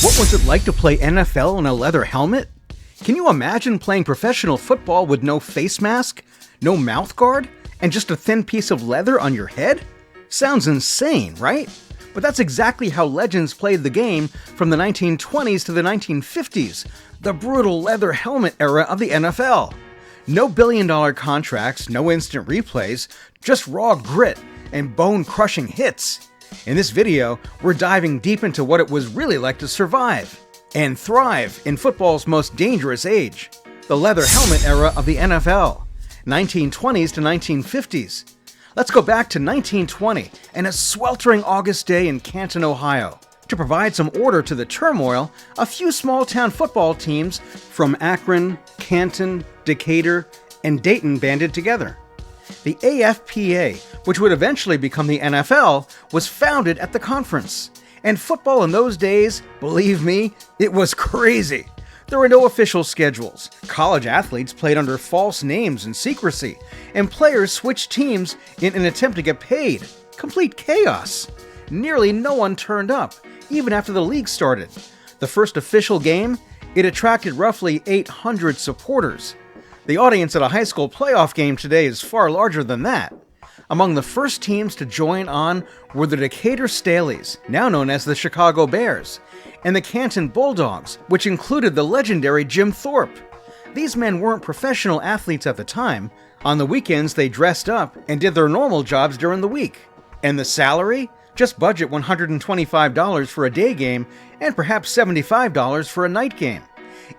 What was it like to play NFL in a leather helmet? Can you imagine playing professional football with no face mask, no mouth guard, and just a thin piece of leather on your head? Sounds insane, right? But that's exactly how legends played the game from the 1920s to the 1950s, the brutal leather helmet era of the NFL. No billion-dollar contracts, no instant replays, just raw grit and bone-crushing hits. In this video, we're diving deep into what it was really like to survive and thrive in football's most dangerous age, the leather helmet era of the NFL, 1920s to 1950s. Let's go back to 1920 and a sweltering August day in Canton, Ohio. To provide some order to the turmoil, a few small-town football teams from Akron, Canton, Decatur, and Dayton banded together. The AFPA, which would eventually become the NFL, was founded at the conference. And football in those days, believe me, it was crazy. There were no official schedules. College athletes played under false names and secrecy, and players switched teams in an attempt to get paid. Complete chaos. Nearly no one turned up, even after the league started. The first official game, it attracted roughly 800 supporters. The audience at a high school playoff game today is far larger than that. Among the first teams to join on were the Decatur Staleys, now known as the Chicago Bears, and the Canton Bulldogs, which included the legendary Jim Thorpe. These men weren't professional athletes at the time. On the weekends, they dressed up and did their normal jobs during the week. And the salary? Just budget $125 for a day game and perhaps $75 for a night game.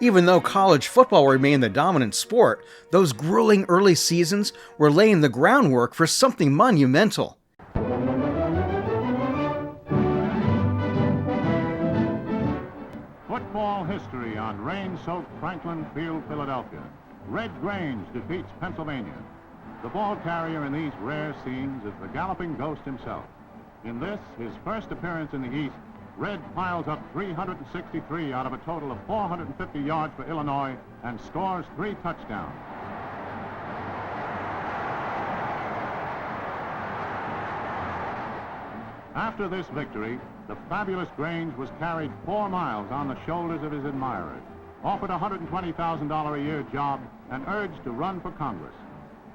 Even though college football remained the dominant sport, those grueling early seasons were laying the groundwork for something monumental. Football history on rain-soaked Franklin Field, Philadelphia. Red Grange defeats Pennsylvania. The ball carrier in these rare scenes is the galloping ghost himself. In this, his first appearance in the East, Red piles up 363 out of a total of 450 yards for Illinois and scores 3 touchdowns. After this victory, the fabulous Grange was carried 4 miles on the shoulders of his admirers, offered a $120,000 a year job, and urged to run for Congress.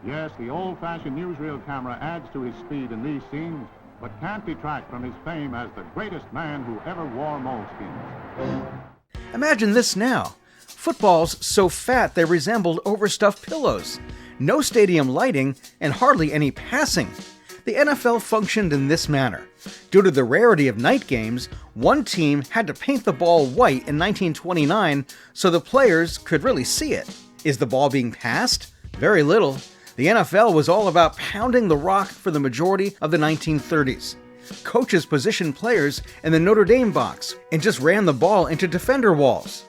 Yes, the old-fashioned newsreel camera adds to his speed in these scenes, but can't detract from his fame as the greatest man who ever wore moleskins. Imagine this now. Footballs so fat they resembled overstuffed pillows. No stadium lighting and hardly any passing. The NFL functioned in this manner. Due to the rarity of night games, one team had to paint the ball white in 1929 so the players could really see it. Is the ball being passed? Very little. The NFL was all about pounding the rock for the majority of the 1930s. Coaches positioned players in the Notre Dame box and just ran the ball into defender walls.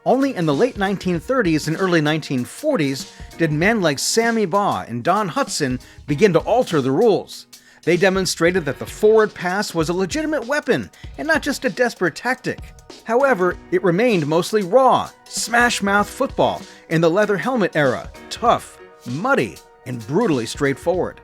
Only in the late 1930s and early 1940s did men like Sammy Baugh and Don Hutson begin to alter the rules. They demonstrated that the forward pass was a legitimate weapon and not just a desperate tactic. However, it remained mostly raw, smash-mouth football in the leather helmet era, tough, muddy, and brutally straightforward.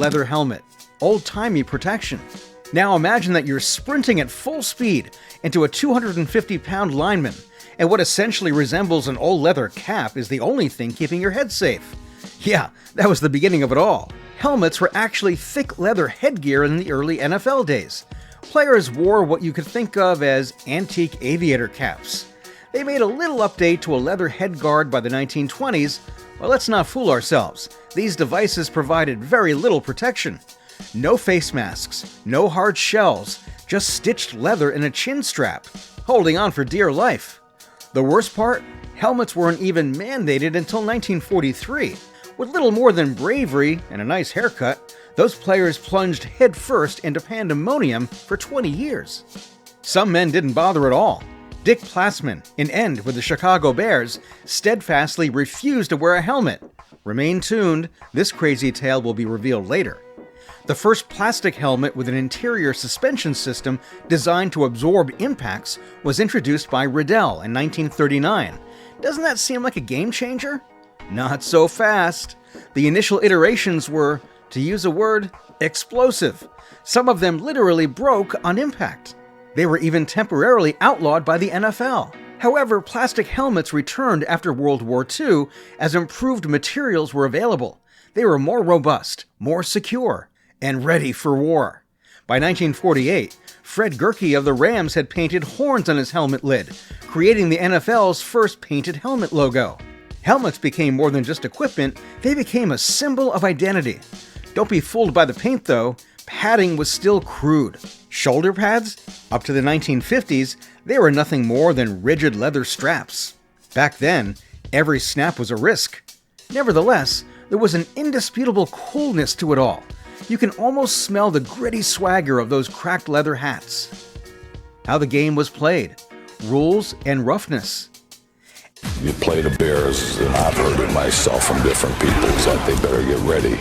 leather helmet. Old-timey protection. Now imagine that you're sprinting at full speed into a 250-pound lineman, and what essentially resembles an old leather cap is the only thing keeping your head safe. Yeah, that was the beginning of it all. Helmets were actually thick leather headgear in the early NFL days. Players wore what you could think of as antique aviator caps. They made a little update to a leather headguard by the 1920s, but let's not fool ourselves. These devices provided very little protection. No face masks, no hard shells, just stitched leather in a chin strap, holding on for dear life. The worst part? Helmets weren't even mandated until 1943. With little more than bravery and a nice haircut, those players plunged headfirst into pandemonium for 20 years. Some men didn't bother at all. Dick Plassman, in end with the Chicago Bears, steadfastly refused to wear a helmet. Remain tuned, this crazy tale will be revealed later. The first plastic helmet with an interior suspension system designed to absorb impacts was introduced by Riddell in 1939. Doesn't that seem like a game changer? Not so fast. The initial iterations were, to use a word, explosive. Some of them literally broke on impact. They were even temporarily outlawed by the NFL. However, plastic helmets returned after World War II as improved materials were available. They were more robust, more secure, and ready for war. By 1948, Fred Gerke of the Rams had painted horns on his helmet lid, creating the NFL's first painted helmet logo. Helmets became more than just equipment, they became a symbol of identity. Don't be fooled by the paint though, padding was still crude. Shoulder pads? Up to the 1950s, they were nothing more than rigid leather straps. Back then, every snap was a risk. Nevertheless, there was an indisputable coolness to it all. You can almost smell the gritty swagger of those cracked leather hats. How the game was played. Rules and roughness. You play the Bears, and I've heard it myself from different people, that they better get ready.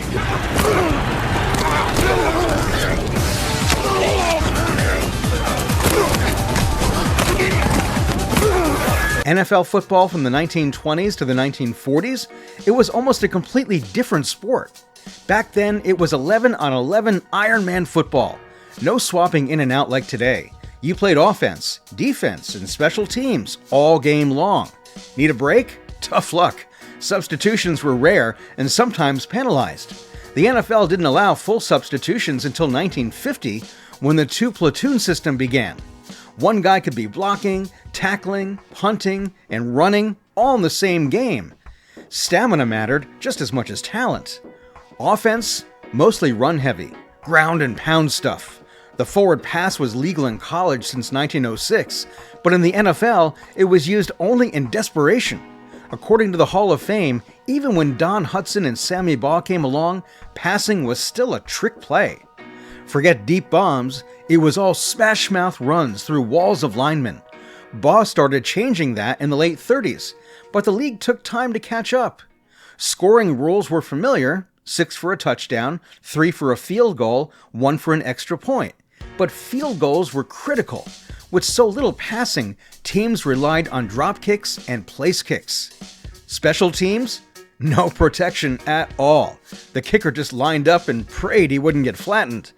NFL football from the 1920s to the 1940s, it was almost a completely different sport. Back then, it was 11-on-11 Iron Man football. No swapping in and out like today. You played offense, defense, and special teams all game long. Need a break? Tough luck. Substitutions were rare and sometimes penalized. The NFL didn't allow full substitutions until 1950, when the two-platoon system began. One guy could be blocking, tackling, punting, and running all in the same game. Stamina mattered just as much as talent. Offense, mostly run-heavy, ground and pound stuff. The forward pass was legal in college since 1906, but in the NFL, it was used only in desperation. According to the Hall of Fame, even when Don Hutson and Sammy Baugh came along, passing was still a trick play. Forget deep bombs, it was all smash-mouth runs through walls of linemen. Baugh started changing that in the late 30s, but the league took time to catch up. Scoring rules were familiar, 6 for a touchdown, 3 for a field goal, 1 for an extra point. But field goals were critical. With so little passing, teams relied on drop kicks and place kicks. Special teams? No protection at all. The kicker just lined up and prayed he wouldn't get flattened.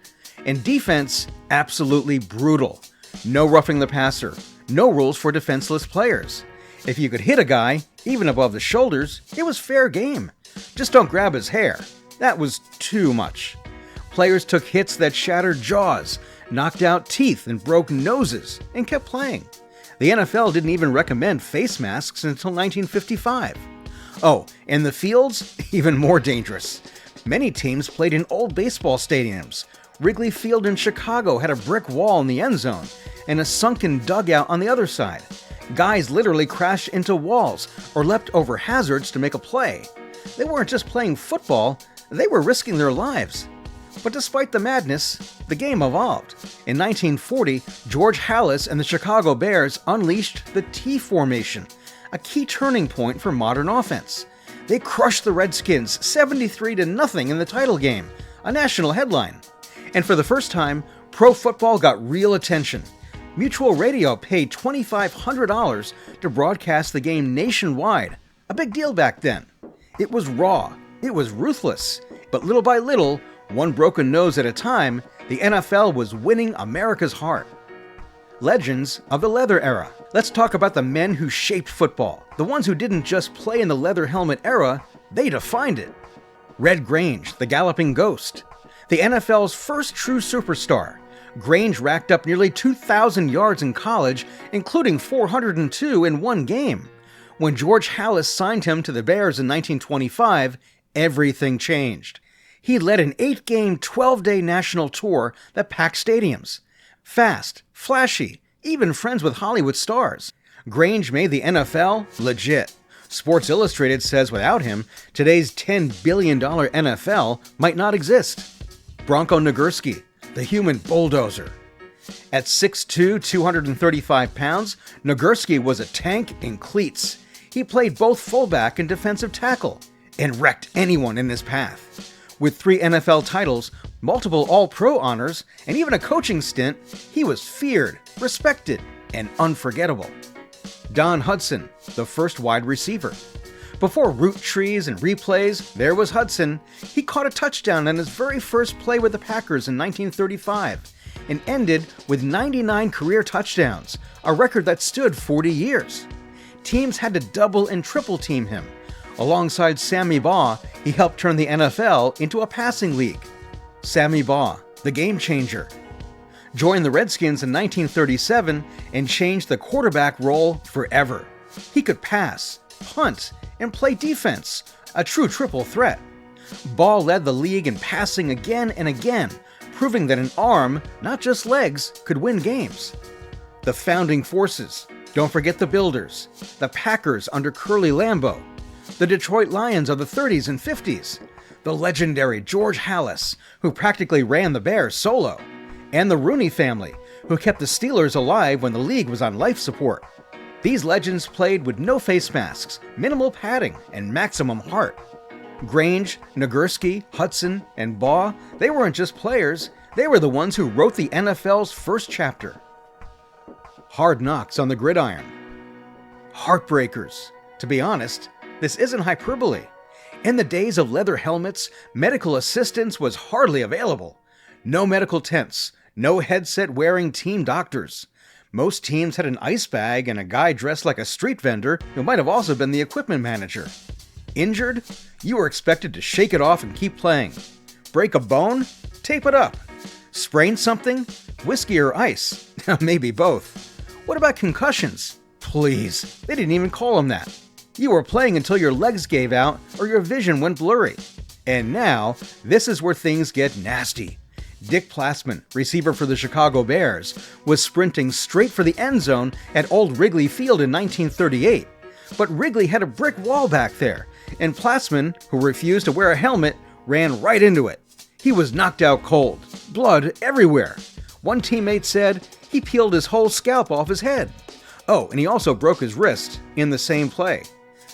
And defense? Absolutely brutal. No roughing the passer. No rules for defenseless players. If you could hit a guy, even above the shoulders, it was fair game. Just don't grab his hair. That was too much. Players took hits that shattered jaws, knocked out teeth, and broke noses, and kept playing. The NFL didn't even recommend face masks until 1955. Oh, and the fields? Even more dangerous. Many teams played in old baseball stadiums. Wrigley Field in Chicago had a brick wall in the end zone, and a sunken dugout on the other side. Guys literally crashed into walls or leapt over hazards to make a play. They weren't just playing football, they were risking their lives. But despite the madness, the game evolved. In 1940, George Halas and the Chicago Bears unleashed the T formation, a key turning point for modern offense. They crushed the Redskins 73-0 in the title game, a national headline. And for the first time, pro football got real attention. Mutual Radio paid $2,500 to broadcast the game nationwide, a big deal back then. It was raw, it was ruthless, but little by little, One broken nose at a time, the NFL was winning America's heart. Legends of the leather era. Let's talk about the men who shaped football. The ones who didn't just play in the leather helmet era, they defined it. Red Grange, the galloping ghost. The NFL's first true superstar. Grange racked up nearly 2,000 yards in college, including 402 in one game. When George Halas signed him to the Bears in 1925, everything changed. He led an 8-game, 12-day national tour that packed stadiums. Fast, flashy, even friends with Hollywood stars. Grange made the NFL legit. Sports Illustrated says without him, today's $10 billion NFL might not exist. Bronco Nagurski, the human bulldozer. At 6'2", 235 pounds, Nagurski was a tank in cleats. He played both fullback and defensive tackle, and wrecked anyone in his path. With 3 NFL titles, multiple All-Pro honors, and even a coaching stint, he was feared, respected, and unforgettable. Don Hudson, the first wide receiver. Before root trees and replays, there was Hudson. He caught a touchdown on his very first play with the Packers in 1935 and ended with 99 career touchdowns, a record that stood 40 years. Teams had to double and triple team him. Alongside Sammy Baugh, he helped turn the NFL into a passing league. Sammy Baugh, the game changer. Joined the Redskins in 1937 and changed the quarterback role forever. He could pass, punt, and play defense, a true triple threat. Baugh led the league in passing again and again, proving that an arm, not just legs, could win games. The founding forces. Don't forget the Builders, the Packers under Curly Lambeau, the Detroit Lions of the 30s and 50s, the legendary George Halas, who practically ran the Bears solo, and the Rooney family, who kept the Steelers alive when the league was on life support. These legends played with no face masks, minimal padding, and maximum heart. Grange, Nagurski, Hudson, and Baugh, they weren't just players, they were the ones who wrote the NFL's first chapter. Hard knocks on the gridiron. Heartbreakers. To be honest, this isn't hyperbole. In the days of leather helmets, medical assistance was hardly available. No medical tents, no headset-wearing team doctors. Most teams had an ice bag and a guy dressed like a street vendor who might have also been the equipment manager. Injured? You were expected to shake it off and keep playing. Break a bone? Tape it up. Sprain something? Whiskey or ice? Maybe both. What about concussions? Please, they didn't even call them that. You were playing until your legs gave out or your vision went blurry. And now, this is where things get nasty. Dick Plasman, receiver for the Chicago Bears, was sprinting straight for the end zone at Old Wrigley Field in 1938. But Wrigley had a brick wall back there, and Plasman, who refused to wear a helmet, ran right into it. He was knocked out cold, blood everywhere. One teammate said he peeled his whole scalp off his head. Oh, and he also broke his wrist in the same play.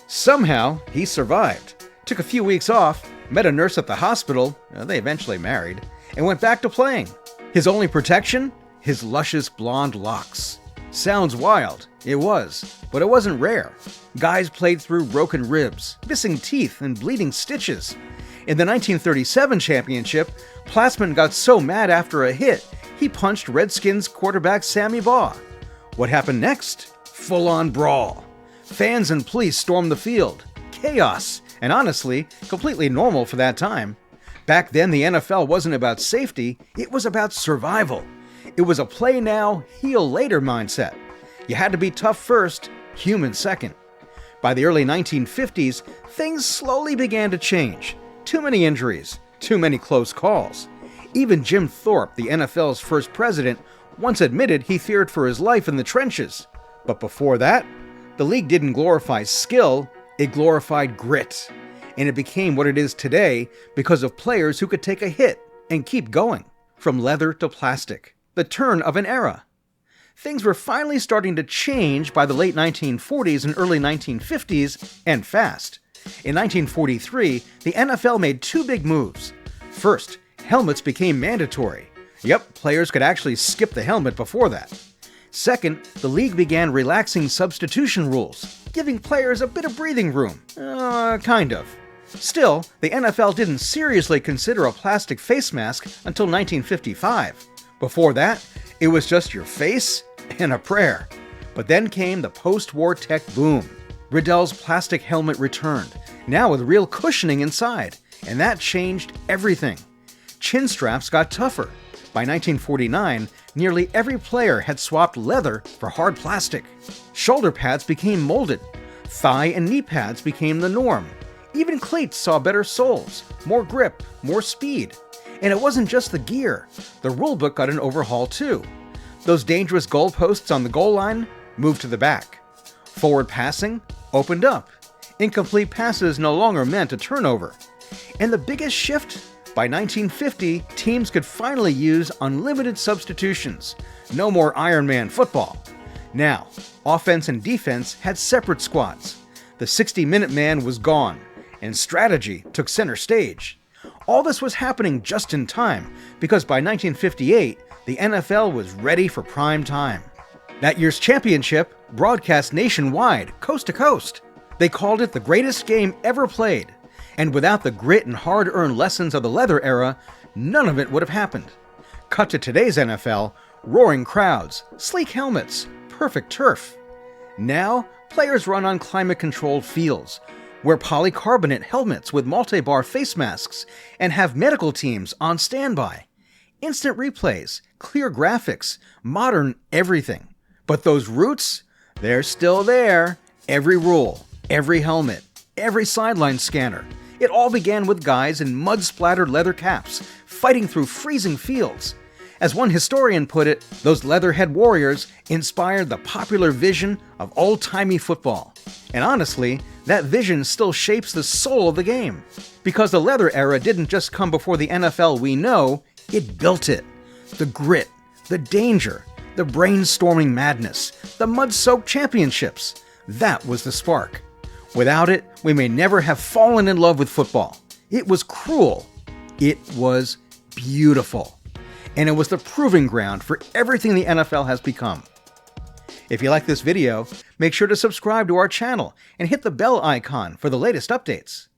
Somehow, he survived, took a few weeks off, met a nurse at the hospital, they eventually married, and went back to playing. His only protection? His luscious blonde locks. Sounds wild. It was, but it wasn't rare. Guys played through broken ribs, missing teeth, and bleeding stitches. In the 1937 championship, Plasman got so mad after a hit, he punched Redskins quarterback Sammy Baugh. What happened next? Full-on brawl. Fans and police stormed the field. Chaos, and honestly, completely normal for that time. Back then, the NFL wasn't about safety, it was about survival. It was a play now, heal later mindset. You had to be tough first, human second. By the early 1950s, things slowly began to change. Too many injuries, too many close calls. Even Jim Thorpe, the NFL's first president, once admitted he feared for his life in the trenches. But before that, the league didn't glorify skill, it glorified grit. And it became what it is today because of players who could take a hit and keep going. From leather to plastic. The turn of an era. Things were finally starting to change by the late 1940s and early 1950s, and fast. In 1943, the NFL made 2 big moves. First, helmets became mandatory. Yep, players could actually skip the helmet before that. Second, the league began relaxing substitution rules, giving players a bit of breathing room. Kind of. Still, the NFL didn't seriously consider a plastic face mask until 1955. Before that, it was just your face and a prayer. But then came the post-war tech boom. Riddell's plastic helmet returned, now with real cushioning inside, and that changed everything. Chin straps got tougher. By 1949, nearly every player had swapped leather for hard plastic. Shoulder pads became molded. Thigh and knee pads became the norm. Even cleats saw better soles, more grip, more speed. And it wasn't just the gear. The rulebook got an overhaul too. Those dangerous goalposts on the goal line moved to the back. Forward passing opened up. Incomplete passes no longer meant a turnover. And the biggest shift? By 1950, teams could finally use unlimited substitutions. No more Iron Man football. Now, offense and defense had separate squads. The 60-minute man was gone, and strategy took center stage. All this was happening just in time, because by 1958, the NFL was ready for prime time. That year's championship broadcast nationwide, coast to coast. They called it the greatest game ever played. And without the grit and hard-earned lessons of the leather era, none of it would have happened. Cut to today's NFL, roaring crowds, sleek helmets, perfect turf. Now, players run on climate-controlled fields, wear polycarbonate helmets with multi-bar face masks, and have medical teams on standby. Instant replays, clear graphics, modern everything. But those roots, they're still there. Every rule, every helmet, every sideline scanner. It all began with guys in mud-splattered leather caps, fighting through freezing fields. As one historian put it, those leatherhead warriors inspired the popular vision of old-timey football. And honestly, that vision still shapes the soul of the game. Because the leather era didn't just come before the NFL we know, it built it. The grit, the danger, the brainstorming madness, the mud-soaked championships. That was the spark. Without it, we may never have fallen in love with football. It was cruel. It was beautiful. And it was the proving ground for everything the NFL has become. If you like this video, make sure to subscribe to our channel and hit the bell icon for the latest updates.